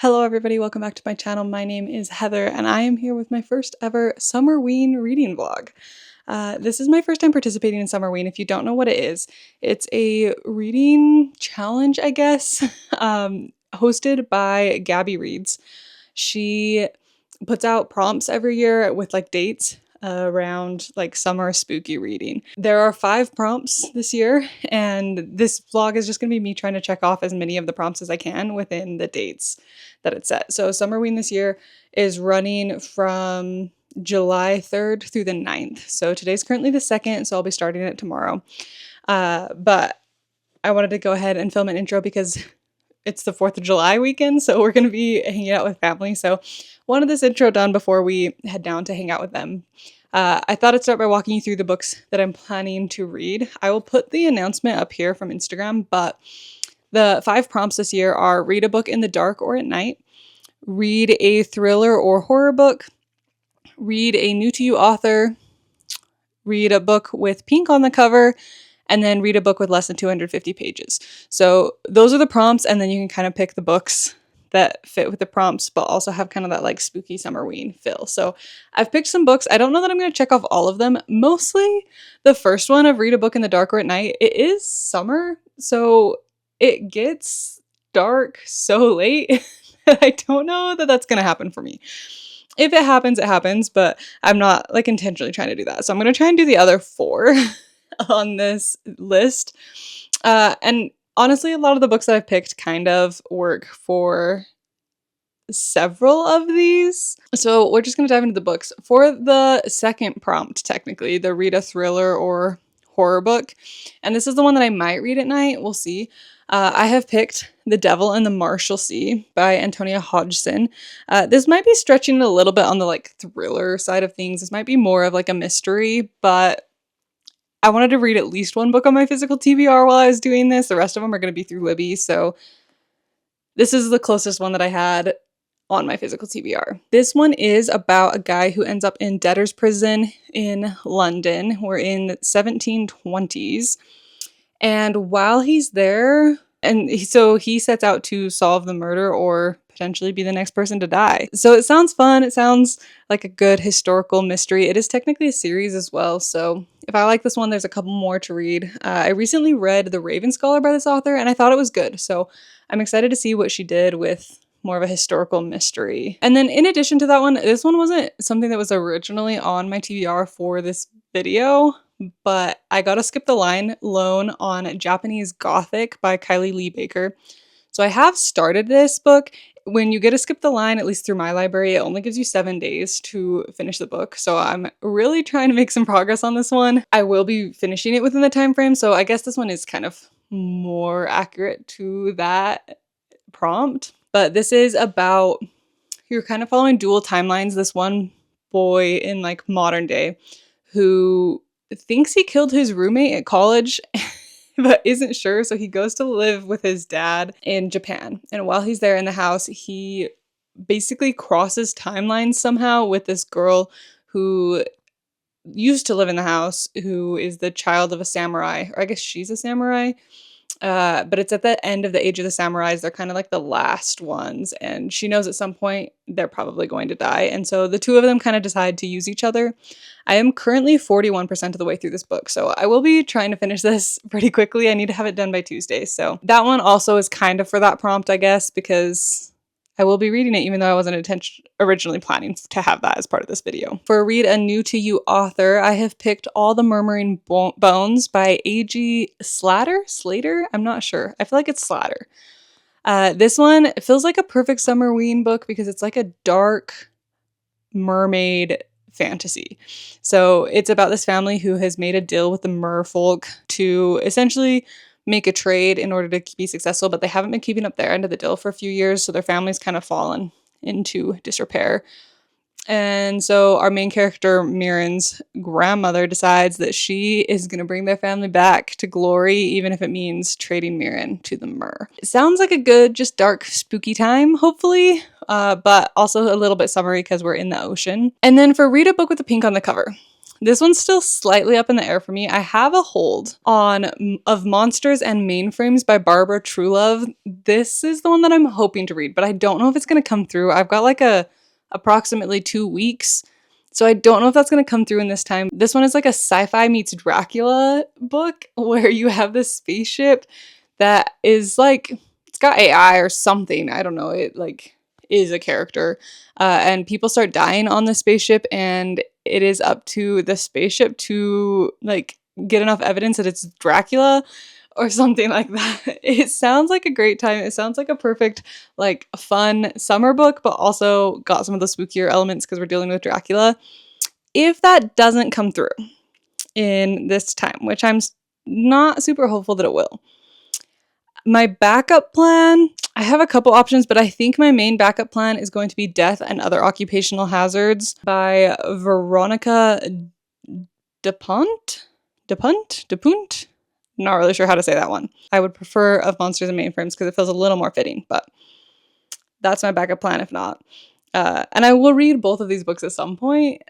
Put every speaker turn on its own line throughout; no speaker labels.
Hello everybody, welcome back to my channel. My name is Heather and I am here with my first ever Summerween reading vlog. This is my first time participating in Summerween. If you don't know what it is, it's a reading challenge, I guess, hosted by Gabby Reads. She puts out prompts every year with like dates around like summer spooky reading. There are 5 prompts this year, and this vlog is just gonna be me trying to check off as many of the prompts as I can within the dates that it's set. So Summerween this year is running from July 3rd through the 9th. So today's currently the 2nd, so I'll be starting it tomorrow. But I wanted to go ahead and film an intro because it's the 4th of July weekend, so we're going to be hanging out with family. So wanted this intro done before we head down to hang out with them. I thought I'd start by walking you through the books that I'm planning to read. I will put the announcement up here from Instagram, but the 5 prompts this year are: read a book in the dark or at night, read a thriller or horror book, read a new to you author, read a book with pink on the cover, and then read a book with less than 250 pages. So those are the prompts, and then you can kind of pick the books that fit with the prompts, but also have kind of that like spooky Summerween feel. So I've picked some books. I don't know that I'm going to check off all of them. Mostly the first one of read a book in the dark or at night. It is summer, so it gets dark so late that I don't know that that's going to happen for me. If it happens, it happens, but I'm not like intentionally trying to do that. So I'm going to try and do the other 4 on this list. And honestly, a lot of the books that I've picked kind of work for several of these. So we're just going to dive into the books. For the second prompt, technically, the read a thriller or horror book, and this is the one that I might read at night. We'll see. I have picked The Devil in the Marshalsea by Antonia Hodgson. This might be stretching it a little bit on the like thriller side of things. This might be more of like a mystery, but I wanted to read at least one book on my physical TBR while I was doing this. The rest of them are going to be through Libby, so this is the closest one that I had on my physical TBR. This one is about a guy who ends up in debtor's prison in London. We're in the 1720s. And while he's there, so he sets out to solve the murder or potentially be the next person to die. So it sounds fun. It sounds like a good historical mystery. It is technically a series as well. So if I like this one, there's a couple more to read. I recently read The Raven Scholar by this author, and I thought it was good. So I'm excited to see what she did with more of a historical mystery. And then in addition to that one, this one wasn't something that was originally on my TBR for this video, but I got a Skip the Line loan on Japanese Gothic by Kylie Lee Baker. So I have started this book. When you get a Skip the Line, at least through my library, it only gives you 7 days to finish the book. So I'm really trying to make some progress on this one. I will be finishing it within the time frame, so I guess this one is kind of more accurate to that prompt. But this is about, you're kind of following dual timelines. This one boy in like modern day who thinks he killed his roommate at college but isn't sure, so he goes to live with his dad in Japan. And while he's there in the house, he basically crosses timelines somehow with this girl who used to live in the house, who is the child of a samurai, or I guess she's a samurai. But it's at the end of the Age of the Samurais. They're kind of like the last ones, and she knows at some point they're probably going to die, and so the two of them kind of decide to use each other. I am currently 41% of the way through this book, so I will be trying to finish this pretty quickly. I need to have it done by Tuesday, so that one also is kind of for that prompt, I guess, because I will be reading it even though I wasn't originally planning to have that as part of this video. For read a new to you author, I have picked All the Murmuring Bones by A.G. Slater? I'm not sure. I feel like it's Slater. This one feels like a perfect Summerween book because it's like a dark mermaid fantasy. So it's about this family who has made a deal with the merfolk to essentially make a trade in order to be successful, but they haven't been keeping up their end of the deal for a few years, so their family's kind of fallen into disrepair. And so our main character, Mirren's grandmother, decides that she is going to bring their family back to glory, even if it means trading Mirren to the Mer. It sounds like a good, just dark, spooky time, hopefully, but also a little bit summery because we're in the ocean. And then for read a book with a pink on the cover. This one's still slightly up in the air for me. I have a hold on Of Monsters and Mainframes by Barbara Truelove. This is the one that I'm hoping to read, but I don't know if it's going to come through. I've got like approximately 2 weeks, so I don't know if that's going to come through in this time. This one is like a sci-fi meets Dracula book where you have this spaceship that is like, it's got AI or something. I don't know. It like is a character. And people start dying on the spaceship, and it is up to the spaceship to like get enough evidence that it's Dracula or something like that. It sounds like a great time. It sounds like a perfect, like, fun summer book, but also got some of the spookier elements because we're dealing with Dracula. If that doesn't come through in this time, which I'm not super hopeful that it will, my backup plan, I have a couple options, but I think my main backup plan is going to be Death and Other Occupational Hazards by Veronica DePunt? Not really sure how to say that one. I would prefer Of Monsters and Mainframes because it feels a little more fitting, but that's my backup plan if not. And I will read both of these books at some point.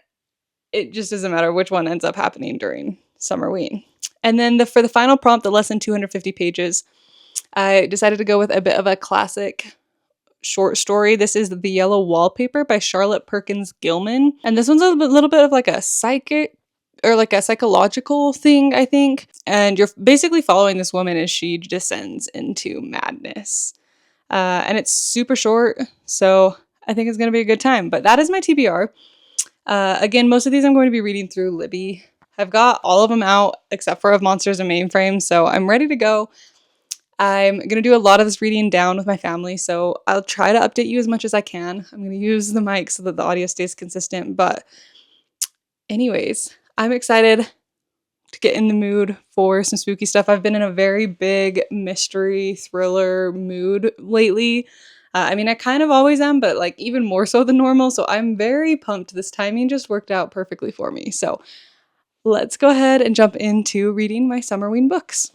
It just doesn't matter which one ends up happening during Summerween. And then for the final prompt, the less than 250 pages, I decided to go with a bit of a classic short story. This is The Yellow Wallpaper by Charlotte Perkins Gilman. And this one's a little bit of like a psychic or like a psychological thing, I think. And you're basically following this woman as she descends into madness. And it's super short, so I think it's going to be a good time. But that is my TBR. Again, most of these I'm going to be reading through Libby. I've got all of them out except for Of Monsters and Mainframes, so I'm ready to go. I'm going to do a lot of this reading down with my family, so I'll try to update you as much as I can. I'm going to use the mic so that the audio stays consistent, but anyways, I'm excited to get in the mood for some spooky stuff. I've been in a very big mystery thriller mood lately. I mean, I kind of always am, but like even more so than normal, so I'm very pumped. This timing just worked out perfectly for me. So let's go ahead and jump into reading my Summerween books.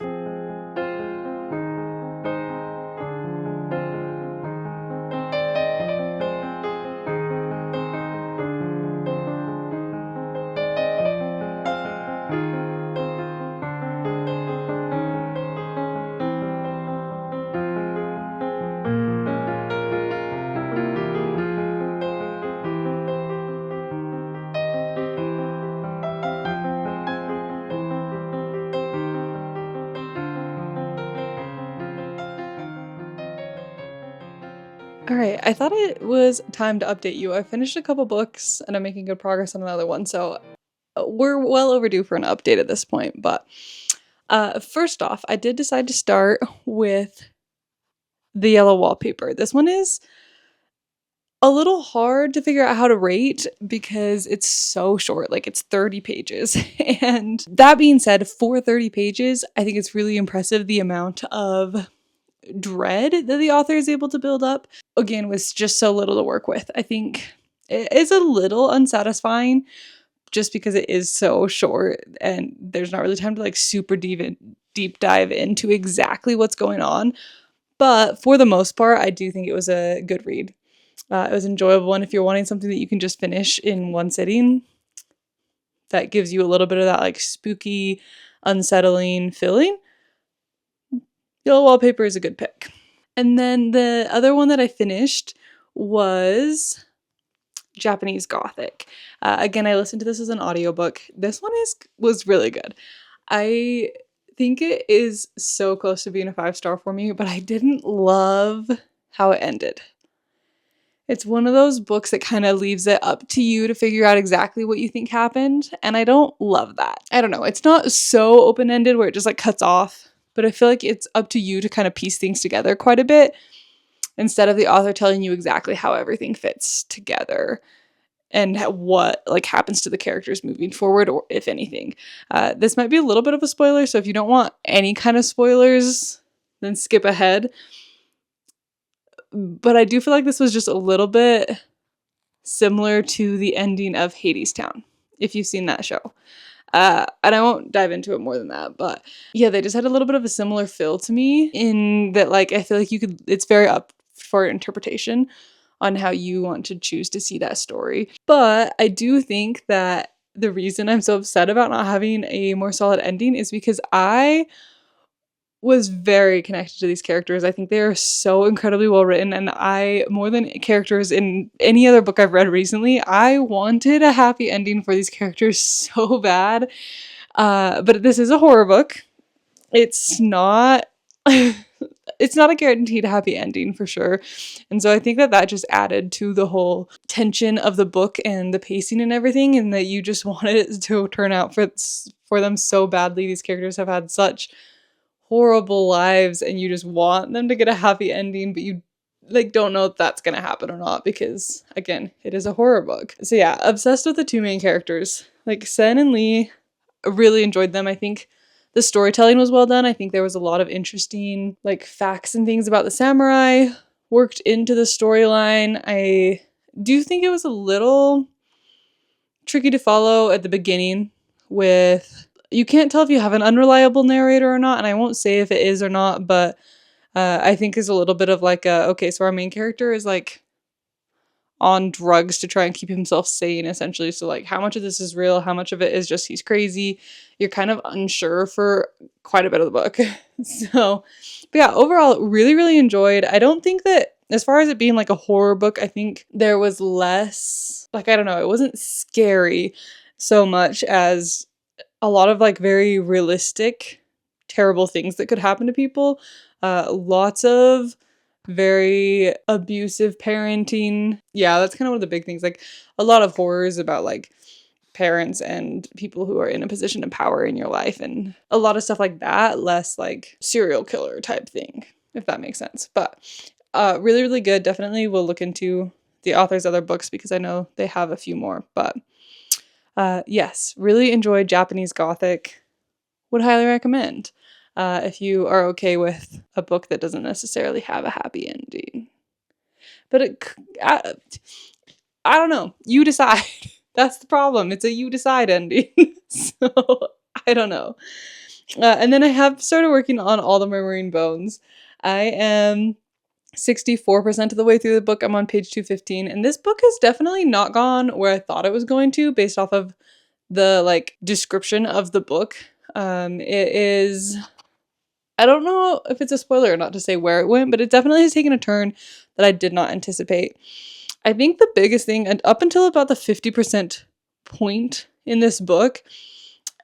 All right, I thought it was time to update you. I finished a couple books and I'm making good progress on another one, so we're well overdue for an update at this point. But first off, I did decide to start with The Yellow Wallpaper. This one is a little hard to figure out how to rate because it's so short, like it's 30 pages. And that being said, for 30 pages, I think it's really impressive the amount of dread that the author is able to build up, again, with just so little to work with. I think it is a little unsatisfying just because it is so short and there's not really time to like super deep dive into exactly what's going on. But for the most part, I do think it was a good read. It was enjoyable, and if you're wanting something that you can just finish in one sitting, that gives you a little bit of that like spooky, unsettling feeling, Yellow Wallpaper is a good pick. And then the other one that I finished was Japanese Gothic. Again, I listened to this as an audiobook. This one was really good. I think it is so close to being a 5-star for me, but I didn't love how it ended. It's one of those books that kind of leaves it up to you to figure out exactly what you think happened, and I don't love that. I don't know, it's not so open-ended where it just like cuts off, but I feel like it's up to you to kind of piece things together quite a bit instead of the author telling you exactly how everything fits together and what like happens to the characters moving forward, or if anything. This might be a little bit of a spoiler, so if you don't want any kind of spoilers, then skip ahead. But I do feel like this was just a little bit similar to the ending of Hadestown, if you've seen that show. And I won't dive into it more than that, but yeah, they just had a little bit of a similar feel to me in that, like, I feel like it's very up for interpretation on how you want to choose to see that story. But I do think that the reason I'm so upset about not having a more solid ending is because I was very connected to these characters. I think they are so incredibly well written, and I, more than characters in any other book I've read recently, I wanted a happy ending for these characters so bad. But this is a horror book. It's not it's not a guaranteed happy ending for sure. And so I think that just added to the whole tension of the book and the pacing and everything, and that you just wanted it to turn out for them so badly. These characters have had such horrible lives, and you just want them to get a happy ending, but you like don't know if that's gonna happen or not, because again, it is a horror book. So yeah, obsessed with the two main characters. Like Sen and Lee, really enjoyed them. I think the storytelling was well done. I think there was a lot of interesting like facts and things about the samurai worked into the storyline. I do think it was a little tricky to follow at the beginning with you can't tell if you have an unreliable narrator or not, and I won't say if it is or not, but I think there's a little bit of like okay, so our main character is like on drugs to try and keep himself sane, essentially. So like how much of this is real, how much of it is just he's crazy, you're kind of unsure for quite a bit of the book. So but yeah, overall really really enjoyed. I don't think that as far as it being like a horror book, I think there was less like, I don't know, it wasn't scary so much as a lot of like very realistic terrible things that could happen to people. Lots of very abusive parenting. Yeah, that's kind of one of the big things. Like a lot of horrors about like parents and people who are in a position of power in your life, and a lot of stuff like that, less like serial killer type thing, if that makes sense. But really, really good. Definitely will look into the author's other books because I know they have a few more. But yes, really enjoyed Japanese Gothic. Would highly recommend. If you are okay with a book that doesn't necessarily have a happy ending. But I don't know. You decide. That's the problem. It's a you decide ending. So I don't know. And then I have started working on All the Murmuring Bones. I am 64% of the way through the book. I'm on page 215. And this book has definitely not gone where I thought it was going to based off of the like description of the book. It is, I don't know if it's a spoiler or not to say where it went, but it definitely has taken a turn that I did not anticipate. I think the biggest thing, and up until about the 50% point in this book,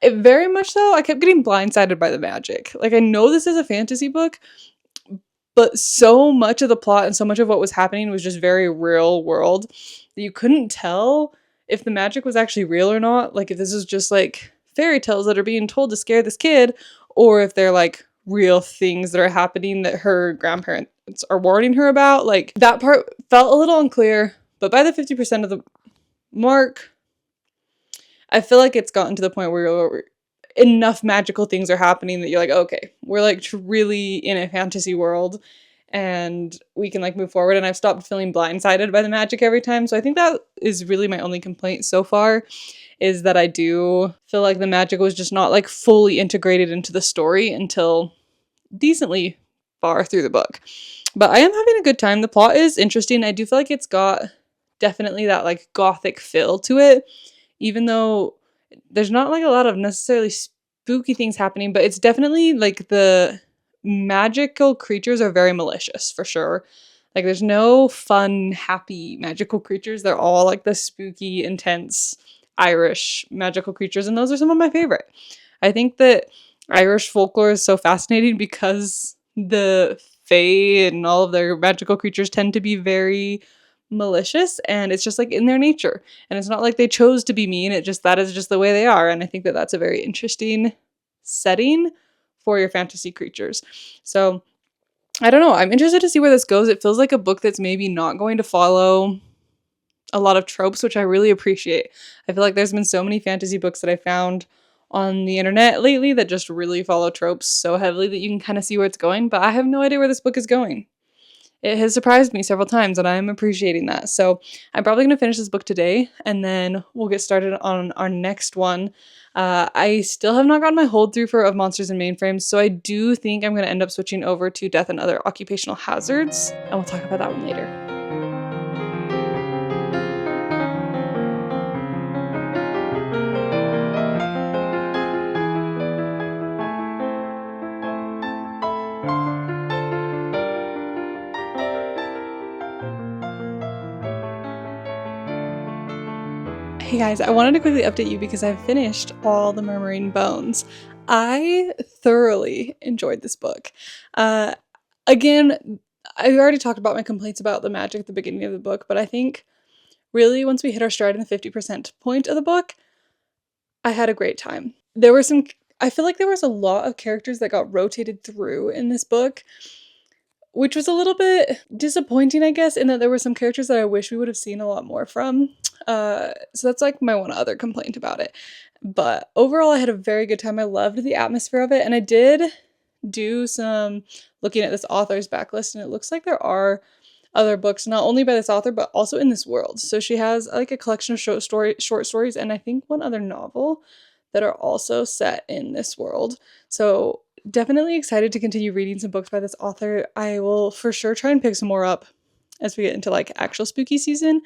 it very much so, I kept getting blindsided by the magic. Like, I know this is a fantasy book, but so much of the plot and so much of what was happening was just very real world that you couldn't tell if the magic was actually real or not. Like, if this is just like fairy tales that are being told to scare this kid, or if they're like real things that are happening that her grandparents are warning her about. Like, that part felt a little unclear, but by the 50% of the mark, I feel like it's gotten to the point where enough magical things are happening that you're like, okay, we're like really in a fantasy world and we can like move forward. And I've stopped feeling blindsided by the magic every time. So I think that is really my only complaint so far, is that I do feel like the magic was just not like fully integrated into the story until decently far through the book. But I am having a good time. The plot is interesting. I do feel like it's got definitely that like gothic feel to it, even though there's not like a lot of necessarily spooky things happening, but it's definitely like the magical creatures are very malicious for sure. Like, there's no fun, happy magical creatures. They're all like the spooky, intense Irish magical creatures, and those are some of my favorite. I think that Irish folklore is so fascinating because the fae and all of their magical creatures tend to be very malicious, and it's just like in their nature, and it's not like they chose to be mean. It just, that is just the way they are, and I think that that's a very interesting setting for your fantasy creatures. So I don't know, I'm interested to see where this goes. It feels like a book that's maybe not going to follow a lot of tropes, which I really appreciate. I feel like there's been so many fantasy books that I found on the internet lately that just really follow tropes so heavily that you can kind of see where it's going, but I have no idea where this book is going. It has surprised me several times, and I'm appreciating that. So I'm probably going to finish this book today, and then we'll get started on our next one. I still have not gotten my hold through for Of Monsters and Mainframes, so I do think I'm going to end up switching over to Death and Other Occupational Hazards, and we'll talk about that one later. Hey guys, I wanted to quickly update you because I've finished all the Murmuring Bones. I thoroughly enjoyed this book. Uh, Again, I already talked about my complaints about the magic at the beginning of the book, but I think really once we hit our stride in the 50% point of the book, I had a great time. I feel like there was a lot of characters that got rotated through in this book, which was a little bit disappointing, I guess, in that there were some characters that I wish we would have seen a lot more from. So that's like my one other complaint about it. But overall, I had a very good time. I loved the atmosphere of it, and I did do some looking at this author's backlist, and it looks like there are other books, not only by this author, but also in this world. So she has like a collection of short stories, and I think one other novel that are also set in this world. So definitely excited to continue reading some books by this author. I will for sure try and pick some more up as we get into like actual spooky season,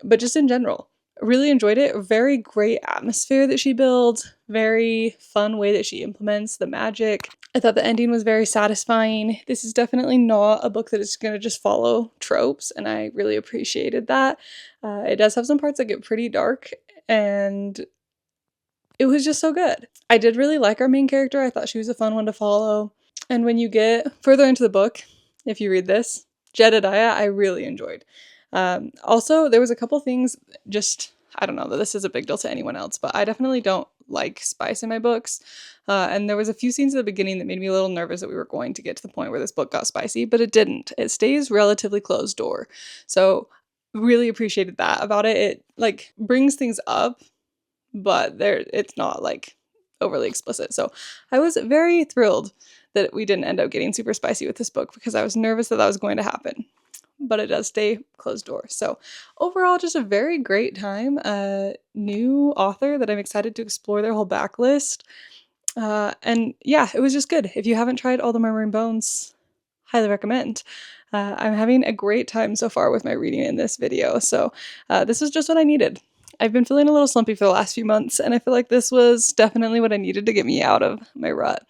but just in general. Really enjoyed it. Very great atmosphere that she builds, very fun way that she implements the magic. I thought the ending was very satisfying. This is definitely not a book that is going to just follow tropes, and I really appreciated that. It does have some parts that get pretty dark, and it was just so good. I did really like our main character. I thought she was a fun one to follow. And when you get further into the book, if you read this, Jedediah, I really enjoyed. Also, there was a couple things just, I don't know that this is a big deal to anyone else, but I definitely don't like spice in my books. And there was a few scenes at the beginning that made me a little nervous that we were going to get to the point where this book got spicy, but it didn't. It stays relatively closed door. So really appreciated that about it. It like brings things up, but it's not like overly explicit. So I was very thrilled that we didn't end up getting super spicy with this book because I was nervous that was going to happen. But it does stay closed door. So overall, just a very great time. A new author that I'm excited to explore their whole backlist. And yeah, it was just good. If you haven't tried All the Murmuring Bones, highly recommend. I'm having a great time so far with my reading in this video. So this was just what I needed. I've been feeling a little slumpy for the last few months, and I feel like this was definitely what I needed to get me out of my rut.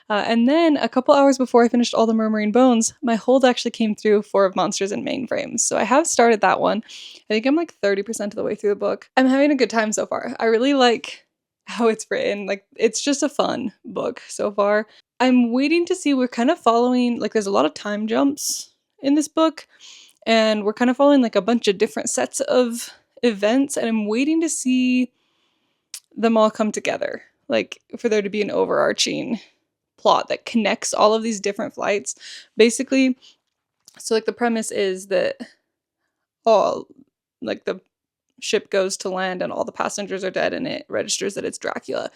And then a couple hours before I finished All the Murmuring Bones, my hold actually came through for Monsters and Mainframes. So I have started that one. I think I'm like 30% of the way through the book. I'm having a good time so far. I really like how it's written. Like, it's just a fun book so far. I'm waiting to see, we're kind of following, like there's a lot of time jumps in this book, and we're kind of following like a bunch of different sets of events, and I'm waiting to see them all come together, like for there to be an overarching plot that connects all of these different flights. Basically, so like the premise is that all like the ship goes to land and all the passengers are dead and it registers that it's Dracula.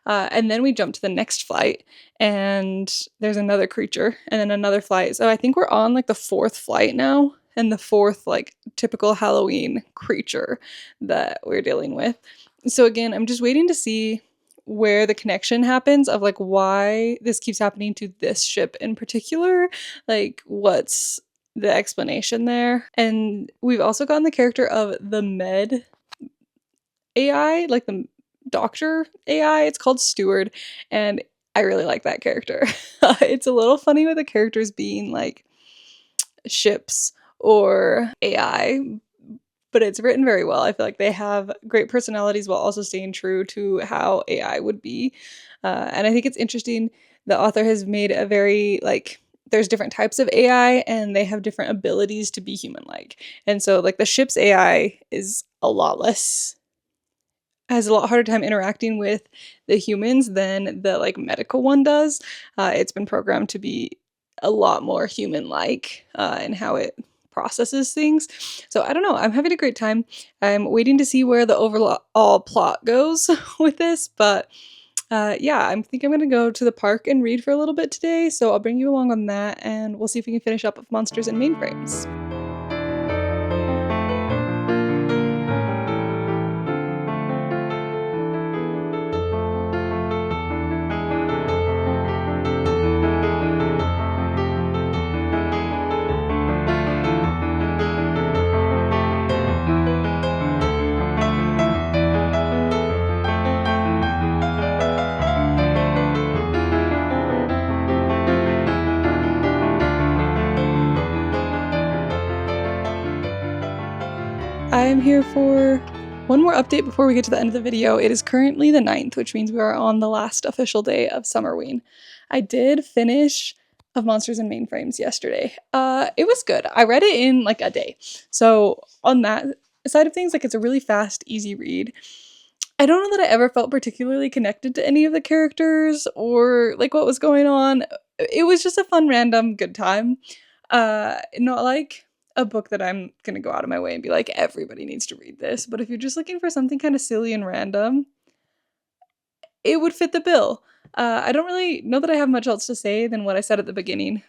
And then we jump to the next flight and there's another creature and then another flight. So I think we're on like the fourth flight now, and the fourth like typical Halloween creature that we're dealing with. So again, I'm just waiting to see where the connection happens of like why this keeps happening to this ship in particular. Like what's the explanation there? And we've also gotten the character of the med AI, like the doctor AI. It's called Steward, and I really like that character. It's a little funny with the characters being like ships or AI, but it's written very well. I feel like they have great personalities while also staying true to how AI would be. And I think it's interesting. The author has made a very, like, there's different types of AI and they have different abilities to be human-like. And so, like, the ship's AI is has a lot harder time interacting with the humans than the, like, medical one does. It's been programmed to be a lot more human-like in how it processes things. So I don't know, I'm having a great time. I'm waiting to see where the overall plot goes with this, but yeah, I think I'm gonna go to the park and read for a little bit today, so I'll bring you along on that, and we'll see if we can finish up with Monsters and Mainframes. I'm here for One more update before we get to the end of the video. It is currently the 9th, which means we are on the last official day of Summerween. I did finish Of Monsters and Mainframes yesterday. It was good. I read it in like a day. So on that side of things, like it's a really fast, easy read. I don't know that I ever felt particularly connected to any of the characters or like what was going on. It was just a fun, random, good time. Not like a book that I'm gonna go out of my way and be like, everybody needs to read this. But if you're just looking for something kind of silly and random, it would fit the bill. I don't really know that I have much else to say than what I said at the beginning.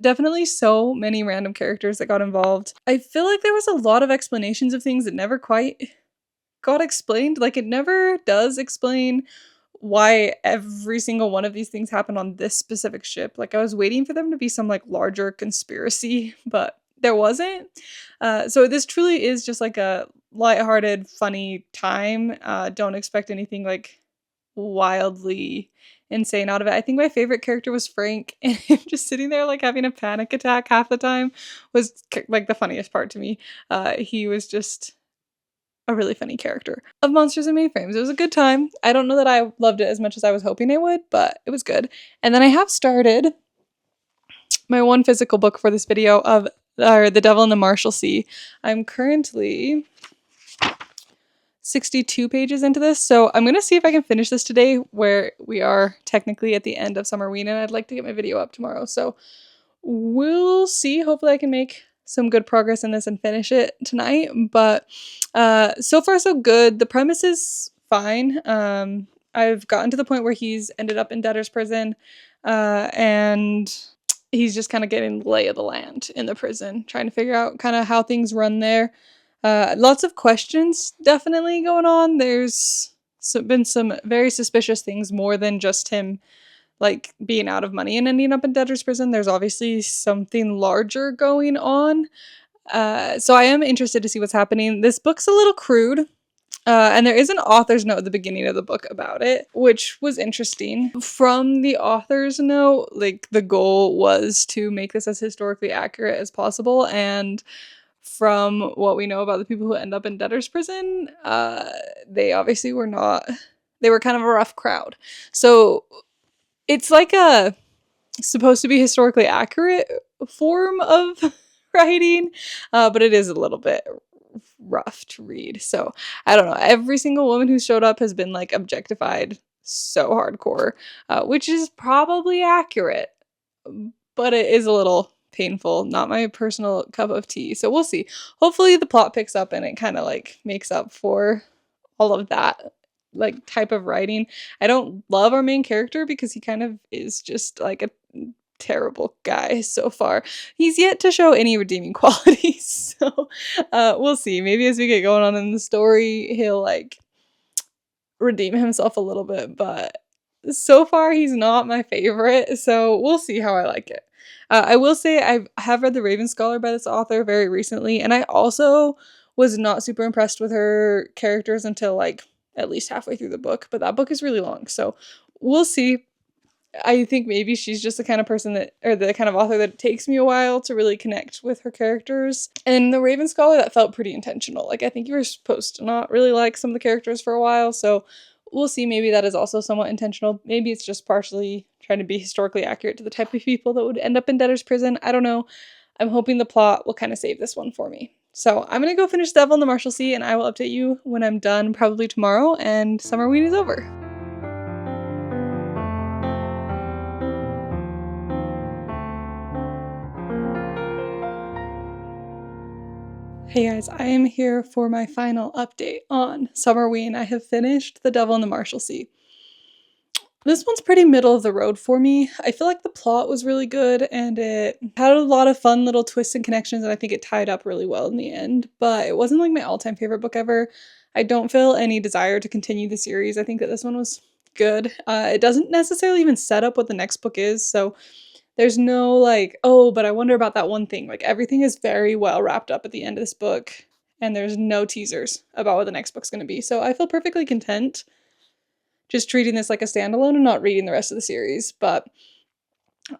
Definitely so many random characters that got involved. I feel like there was a lot of explanations of things that never quite got explained. Like, it never does explain why every single one of these things happened on this specific ship. Like, I was waiting for them to be some like larger conspiracy, but there wasn't. So this truly is just like a lighthearted, funny time. Don't expect anything like wildly insane out of it. I think my favorite character was Frank, and him just sitting there like having a panic attack half the time was like the funniest part to me. He was just a really funny character. Of Monsters and Mainframes. It was a good time. I don't know that I loved it as much as I was hoping I would, but it was good. And then I have started my one physical book for this video of The Devil in the Marshalsea. I'm currently 62 pages into this, so I'm gonna see if I can finish this today, where we are technically at the end of Summerween, and I'd like to get my video up tomorrow, so we'll see. Hopefully I can make some good progress in this and finish it tonight, but so far so good. The premise is fine. I've gotten to the point where he's ended up in debtor's prison, and he's just kind of getting the lay of the land in the prison, trying to figure out kind of how things run there. Lots of questions definitely going on. There's been some very suspicious things, more than just him like being out of money and ending up in debtor's prison. There's obviously something larger going on. So I am interested to see what's happening. This book's a little crude. And there is an author's note at the beginning of the book about it, which was interesting. From the author's note, like the goal was to make this as historically accurate as possible. And from what we know about the people who end up in debtor's prison, they obviously were not, they were kind of a rough crowd. So it's like a supposed to be historically accurate form of writing, but it is a little bit rough to read. So I don't know. Every single woman who showed up has been like objectified so hardcore, which is probably accurate, but it is a little painful. Not my personal cup of tea. So we'll see. Hopefully the plot picks up and it kind of like makes up for all of that like type of writing. I don't love our main character because he kind of is just like a terrible guy so far. He's yet to show any redeeming qualities. So we'll see. Maybe as we get going on in the story, he'll like redeem himself a little bit, but so far he's not my favorite. So we'll see how I like it. I will say I have read The Raven Scholar by this author very recently, and I also was not super impressed with her characters until like at least halfway through the book, but that book is really long, so we'll see. I think maybe she's just the kind of person that, or the kind of author that it takes me a while to really connect with her characters. And The Raven Scholar, that felt pretty intentional. Like, I think you were supposed to not really like some of the characters for a while, so we'll see. Maybe that is also somewhat intentional. Maybe it's just partially trying to be historically accurate to the type of people that would end up in debtor's prison. I don't know. I'm hoping the plot will kind of save this one for me. So I'm going to go finish Devil in the Marshalsea, and I will update you when I'm done, probably tomorrow, and Summerween is over. Hey guys, I am here for my final update on Summerween. I have finished The Devil in the Marshalsea. This one's pretty middle of the road for me. I feel like the plot was really good and it had a lot of fun little twists and connections, and I think it tied up really well in the end, but it wasn't like my all-time favorite book ever. I don't feel any desire to continue the series. I think that this one was good. It doesn't necessarily even set up what the next book is, so there's no like, oh, but I wonder about that one thing. Like, everything is very well wrapped up at the end of this book, and there's no teasers about what the next book's going to be. So I feel perfectly content just treating this like a standalone and not reading the rest of the series. But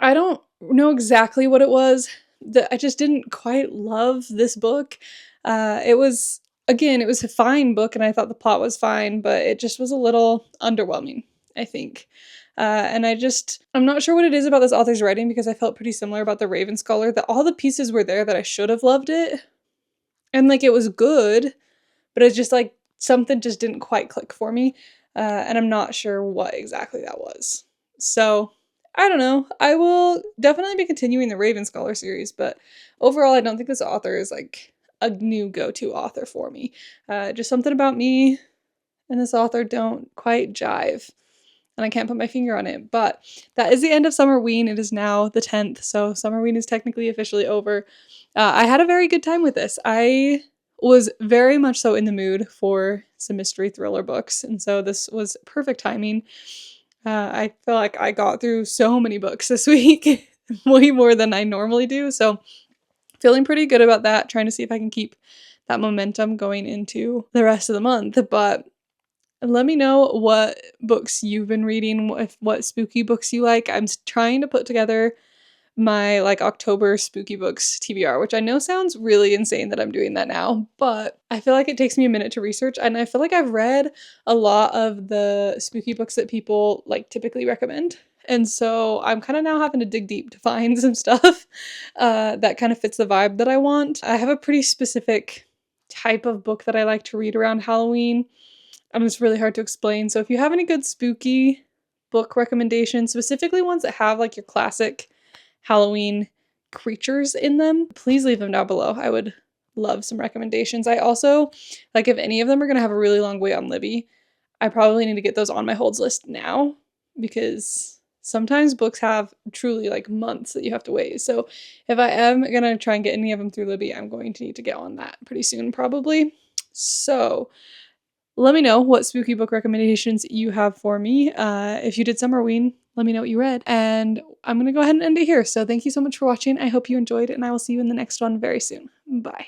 I don't know exactly what it was that I just didn't quite love this book. It was again, it was a fine book and I thought the plot was fine, but it just was a little underwhelming, I think. And I'm not sure what it is about this author's writing because I felt pretty similar about The Raven Scholar, that all the pieces were there that I should have loved it. And like it was good, but it's just like something just didn't quite click for me. And I'm not sure what exactly that was. So I don't know. I will definitely be continuing the Raven Scholar series, but overall, I don't think this author is like a new go-to author for me. Just something about me and this author don't quite jive. And I can't put my finger on it. But that is the end of Summerween. It is now the 10th, so Summerween is technically officially over. I had a very good time with this. I was very much so in the mood for some mystery thriller books, and so this was perfect timing. I feel like I got through so many books this week, way more than I normally do, so feeling pretty good about that, trying to see if I can keep that momentum going into the rest of the month. But let me know what books you've been reading, what spooky books you like. I'm trying to put together my like October spooky books TBR, which I know sounds really insane that I'm doing that now, but I feel like it takes me a minute to research, and I feel like I've read a lot of the spooky books that people like typically recommend. And so I'm kind of now having to dig deep to find some stuff that kind of fits the vibe that I want. I have a pretty specific type of book that I like to read around Halloween. It's really hard to explain. So if you have any good spooky book recommendations, specifically ones that have like your classic Halloween creatures in them, please leave them down below. I would love some recommendations. I also, like if any of them are going to have a really long wait on Libby, I probably need to get those on my holds list now because sometimes books have truly like months that you have to wait. So if I am going to try and get any of them through Libby, I'm going to need to get on that pretty soon probably. So let me know what spooky book recommendations you have for me. If you did Summerween, let me know what you read. And I'm going to go ahead and end it here. So thank you so much for watching. I hope you enjoyed, and I will see you in the next one very soon. Bye.